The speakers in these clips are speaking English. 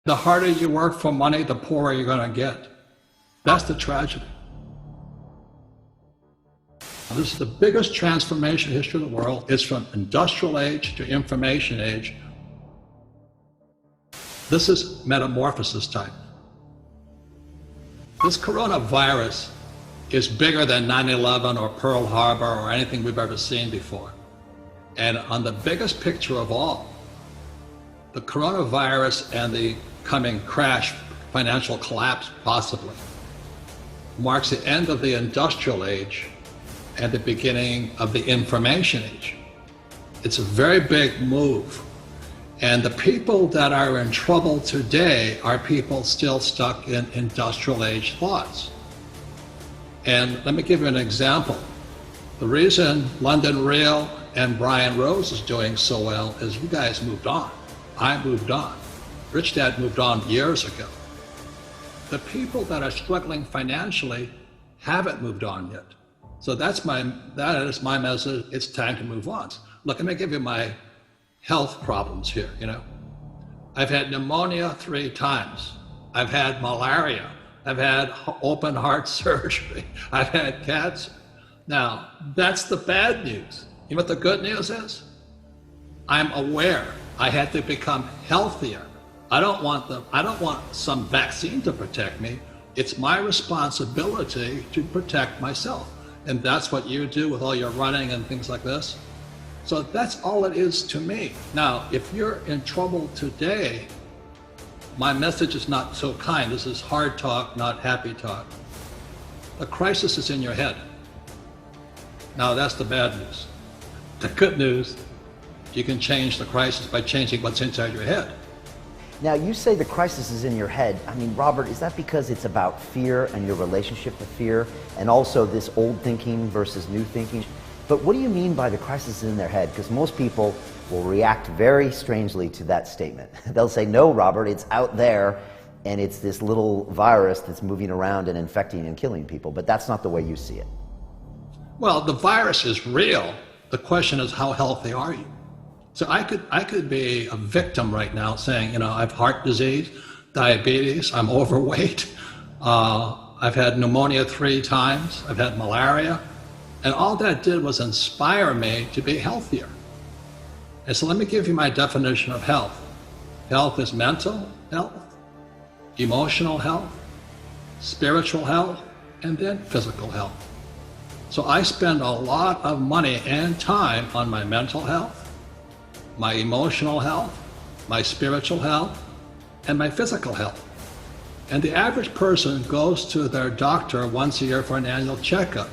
The harder you work for money, the poorer you're going to get. That's the tragedy. This is the biggest transformation in the history of the world. It's from industrial age to information age. This is metamorphosis time. This coronavirus is bigger than 9/11 or Pearl Harbor or anything we've ever seen before. And on the biggest picture of all, the coronavirus and the coming crash, financial collapse possibly, marks the end of the industrial age and the beginning of the information age. It's a very big move. And the people that are in trouble today are people still stuck in industrial age thoughts. And let me give you an example. The reason London Real and Brian Rose is doing so well is you guys moved on. I moved on. Rich Dad moved on years ago. The people that are struggling financially haven't moved on yet. So that is my message. It's time to move on. Look, let me give you my health problems here, I've had pneumonia 3 times. I've had malaria. I've had open heart surgery. I've had cancer. Now, that's the bad news. You know what the good news is? I'm aware I had to become healthier. I don't want some vaccine to protect me. It's my responsibility to protect myself. And that's what you do with all your running and things like this. So that's all it is to me. Now, if you're in trouble today, my message is not so kind. This is hard talk, not happy talk. The crisis is in your head. Now, that's the bad news. The good news, you can change the crisis by changing what's inside your head. Now, you say the crisis is in your head. I mean, Robert, is that because it's about fear and your relationship with fear, and also this old thinking versus new thinking? But what do you mean by the crisis is in their head? Because most people will react very strangely to that statement. They'll say, no, Robert, it's out there, and it's this little virus that's moving around and infecting and killing people. But that's not the way you see it. Well, the virus is real. The question is, how healthy are you? So I could be a victim right now saying, I have heart disease, diabetes, I'm overweight, I've had pneumonia 3 times, I've had malaria, and all that did was inspire me to be healthier. And so let me give you my definition of health. Health is mental health, emotional health, spiritual health, and then physical health. So I spend a lot of money and time on my mental health, my emotional health, my spiritual health, and my physical health. And the average person goes to their doctor once a year for an annual checkup.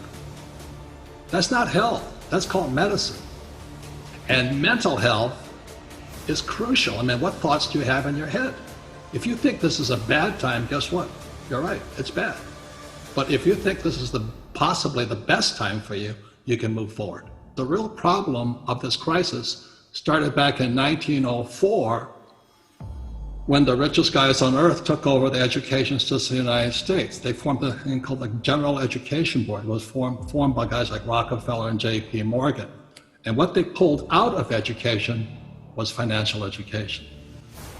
That's not health, that's called medicine. And mental health is crucial. I mean, what thoughts do you have in your head? If you think this is a bad time, guess what? You're right, it's bad. But if you think this is possibly the best time for you, you can move forward. The real problem of this crisis started back in 1904 when the richest guys on earth took over the education system of the United States. They formed a thing called the General Education Board. It was formed by guys like Rockefeller and J.P. Morgan. And what they pulled out of education was financial education.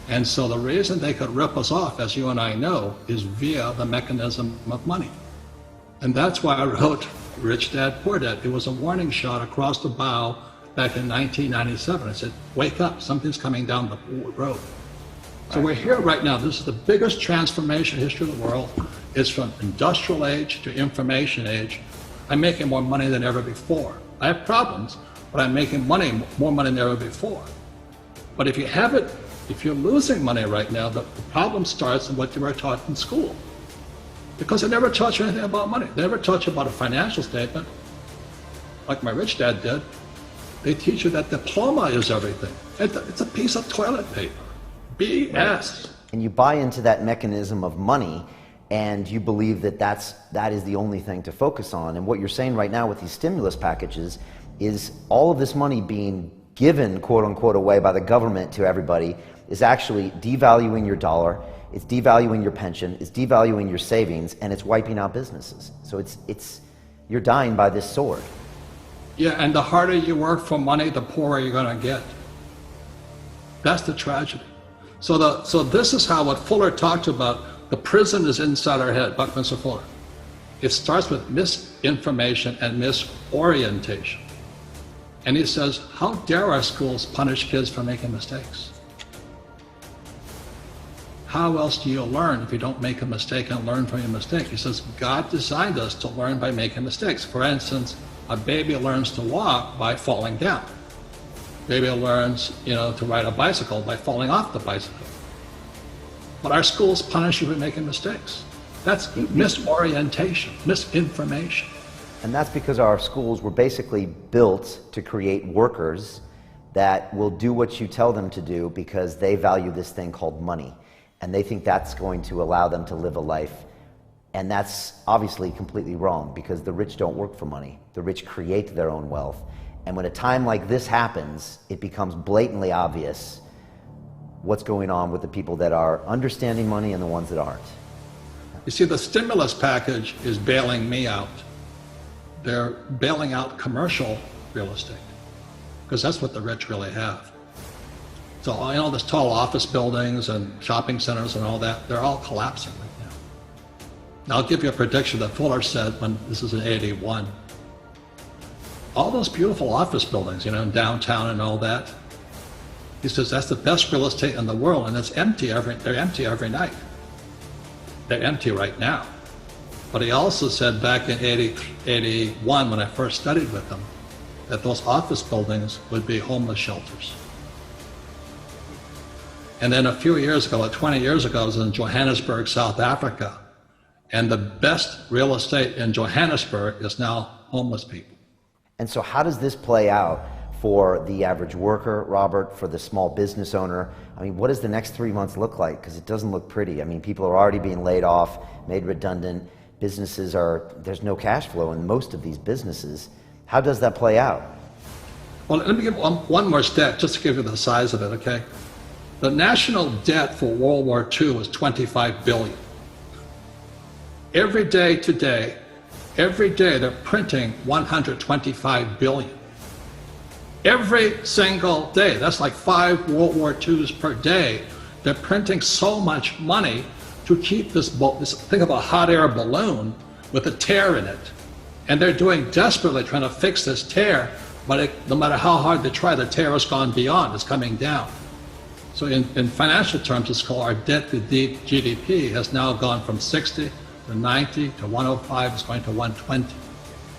And so the reason they could rip us off, as you and I know, is via the mechanism of money. And that's why I wrote Rich Dad, Poor Dad. It was a warning shot across the bow back in 1997. I said, wake up, something's coming down the road. So we're here right now. This is the biggest transformation in the history of the world. It's from industrial age to information age. I'm making more money than ever before. I have problems, but I'm making more money than ever before. But if you're losing money right now, the problem starts in what you were taught in school. Because they never taught you anything about money. They never taught you about a financial statement, like my rich dad did. They teach you that diploma is everything. It's a piece of toilet paper. BS. And you buy into that mechanism of money, and you believe that is the only thing to focus on. And what you're saying right now with these stimulus packages is all of this money being given, quote unquote, away by the government to everybody is actually devaluing your dollar, it's devaluing your pension, it's devaluing your savings, and it's wiping out businesses. So you're dying by this sword. Yeah, and the harder you work for money, the poorer you're going to get. That's the tragedy. So this is how what Fuller talked about, the prison is inside our head, Buckminster Fuller. It starts with misinformation and misorientation. And he says, how dare our schools punish kids for making mistakes? How else do you learn if you don't make a mistake and learn from your mistake? He says, God designed us to learn by making mistakes. For instance, a baby learns to walk by falling down. Baby learns, to ride a bicycle by falling off the bicycle. But our schools punish you for making mistakes. That's misorientation, misinformation. And that's because our schools were basically built to create workers that will do what you tell them to do because they value this thing called money. And they think that's going to allow them to live a life. And that's obviously completely wrong, because the rich don't work for money. The rich create their own wealth. And when a time like this happens, it becomes blatantly obvious what's going on with the people that are understanding money and the ones that aren't. You see, the stimulus package is bailing me out. They're bailing out commercial real estate, because that's what the rich really have. So, there's tall office buildings and shopping centers and all that, they're all collapsing right now. Now, I'll give you a prediction that Fuller said when this is in 81. All those beautiful office buildings, in downtown and all that, he says that's the best real estate in the world, and they're empty every night. They're empty right now. But he also said back in 81, when I first studied with him, that those office buildings would be homeless shelters. And then a few years ago, like 20 years ago, I was in Johannesburg, South Africa, and the best real estate in Johannesburg is now homeless people. And so how does this play out for the average worker, Robert, for the small business owner? I mean, what does the next 3 months look like? Because it doesn't look pretty. I mean, people are already being laid off, made redundant. There's no cash flow in most of these businesses. How does that play out? Well, let me give one more stat, just to give you the size of it, okay? The national debt for World War II was $25 billion. Every day today, they're printing $125 billion. Every single day, that's like 5 World War IIs per day. They're printing so much money to keep this think of a hot air balloon with a tear in it. And they're doing desperately trying to fix this tear, but no matter how hard they try, the tear has gone beyond, it's coming down. So in financial terms, it's called our debt to GDP has now gone from 60 to 90 to 105, it's going to 120.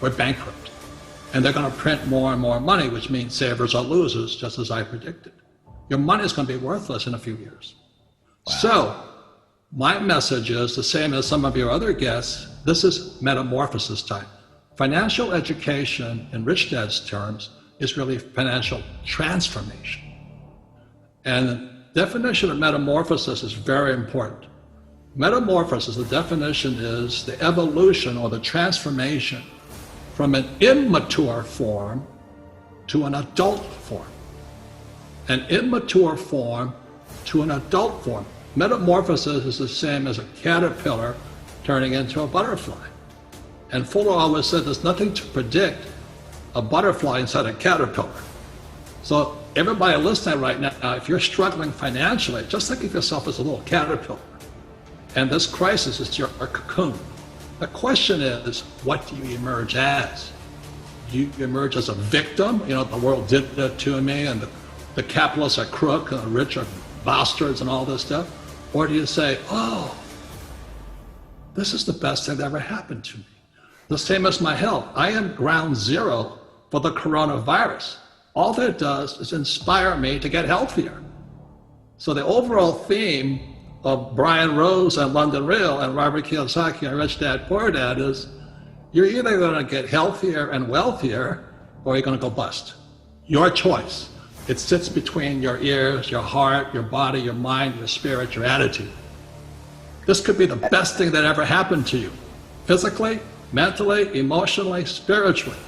We're bankrupt. And they're going to print more and more money, which means savers are losers, just as I predicted. Your money is going to be worthless in a few years. Wow. So my message is the same as some of your other guests. This is metamorphosis time. Financial education, in Rich Dad's terms, is really financial transformation. And the definition of metamorphosis is very important. Metamorphosis, the definition is the evolution or the transformation from an immature form to an adult form. An immature form to an adult form. Metamorphosis is the same as a caterpillar turning into a butterfly. And Fuller always said there's nothing to predict a butterfly inside a caterpillar. So everybody listening right now, if you're struggling financially, just think of yourself as a little caterpillar. And this crisis is your cocoon. The question is, what do you emerge as? Do you emerge as a victim? The world did that to me, and the capitalists are crook, and the rich are bastards, and all this stuff? Or do you say, oh, this is the best thing that ever happened to me? The same as my health. I am ground zero for the coronavirus. All that does is inspire me to get healthier. So the overall theme of Brian Rose and London Real and Robert Kiyosaki and Rich Dad Poor Dad is you're either going to get healthier and wealthier or you're going to go bust. Your choice. It sits between your ears, your heart, your body, your mind, your spirit, your attitude. This could be the best thing that ever happened to you, physically, mentally, emotionally, spiritually.